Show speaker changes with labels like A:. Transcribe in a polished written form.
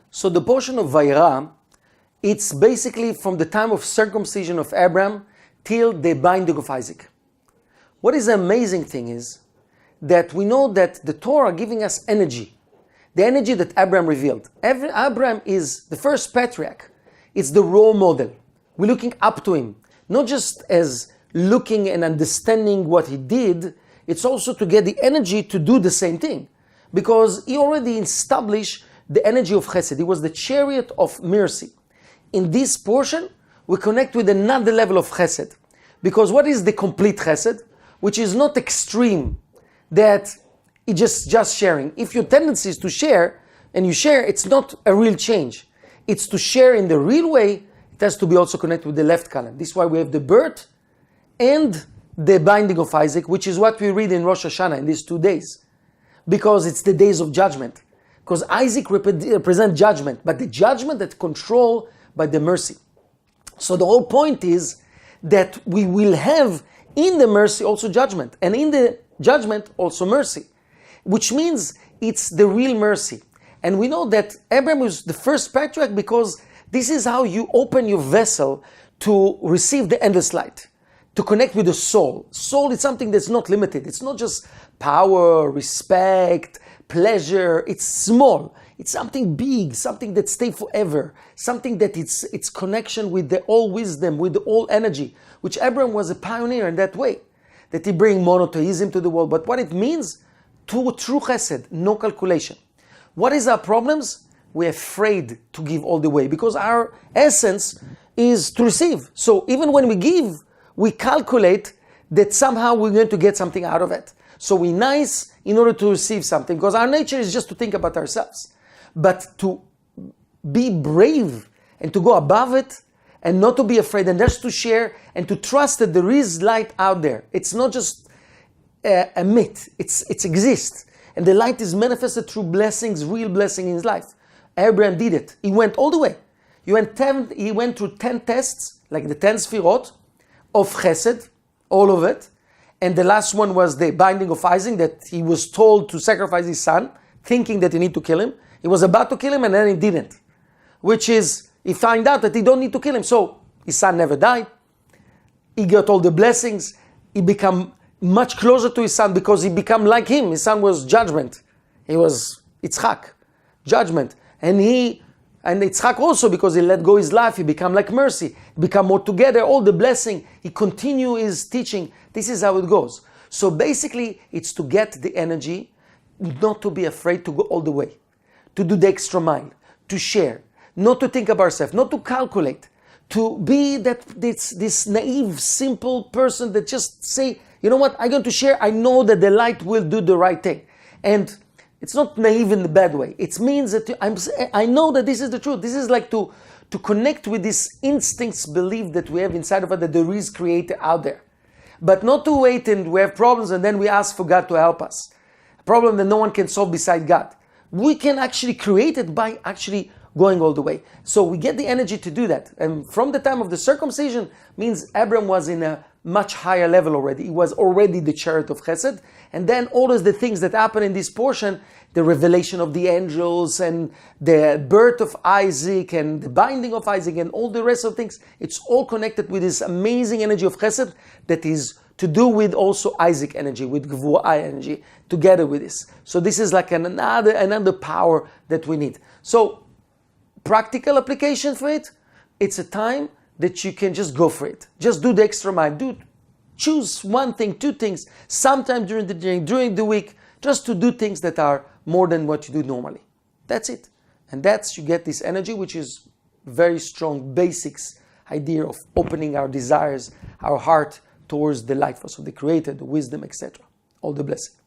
A: So the portion of Vayera, it's basically from the time of circumcision of Abraham till the binding of Isaac. What is the amazing thing is that we know that the Torah giving us energy, the energy that Abraham revealed. Abraham is the first patriarch. It's the role model. We're looking up to him, not just as looking and understanding what he did, it's also to get the energy to do the same thing. Because he already established the energy of chesed. He was the chariot of mercy. In this portion, we connect with another level of chesed. Because what is the complete chesed? Which is not extreme, that it's just sharing. If your tendency is to share, and you share, it's not a real change. It's to share in the real way, it has to be also connected with the left column. This is why we have the birth and the binding of Isaac, which is what we read in Rosh Hashanah in these 2 days. Because it's the days of judgment. Because Isaac represents judgment, but the judgment that's controlled by the mercy. So the whole point is that we will have in the mercy also judgment, and in the judgment also mercy, which means it's the real mercy. And we know that Abraham was the first patriarch because this is how you open your vessel to receive the endless light, to connect with the soul. Soul is something that's not limited. It's not just power, respect, pleasure. It's small. It's something big, something that stays forever, something that it's connection with the all wisdom, with the all energy, which Abraham was a pioneer in that way, that he bring monotheism to the world. But what it means, to true chesed, no calculation. What is our problems? We're afraid to give all the way because our essence is to receive. So even when we give, we calculate that somehow we're going to get something out of it. So we're nice in order to receive something because our nature is just to think about ourselves. But to be brave and to go above it and not to be afraid and just to share and to trust that there is light out there. It's not just a myth. It exists. And the light is manifested through blessings, real blessing in his life. Abraham did it. He went all the way. He went through 10 tests, like the 10 sfirot of chesed, all of it. And the last one was the binding of Isaac, that he was told to sacrifice his son, thinking that he need to kill him. He was about to kill him and then he didn't. Which is, he found out that he don't need to kill him. So his son never died. He got all the blessings. He became much closer to his son because he became like him. His son was judgment. He was Ichak, judgment. And Ichak also, because he let go his life, he became like mercy. He became more together, all the blessing. He continued his teaching. This is how it goes. So basically, it's to get the energy, not to be afraid to go all the way, to do the extra mile, to share, not to think about ourselves, not to calculate, to be this naive, simple person that just say, you know what, I'm going to share, I know that the light will do the right thing. And it's not naive in the bad way. It means that I know that this is the truth. This is like to connect with this instincts belief that we have inside of us that there is creator out there. But not to wait and we have problems and then we ask for God to help us. A problem that no one can solve beside God. We can actually create it by actually going all the way. So we get the energy to do that. And from the time of the circumcision means Abraham was in a much higher level already. He was already the chariot of chesed. And then all of the things that happen in this portion, the revelation of the angels and the birth of Isaac and the binding of Isaac and all the rest of things, it's all connected with this amazing energy of chesed that is to do with also Isaac energy, with Gvura energy, together with this. So this is like another power that we need. So practical application for it, it's a time that you can just go for it. Just do the extra mile. Choose one thing, two things, sometime during the day, during the week, just to do things that are more than what you do normally. That's it. And you get this energy, which is very strong basics idea of opening our desires, our heart towards the light force of the Creator, the wisdom, etc. All the blessings.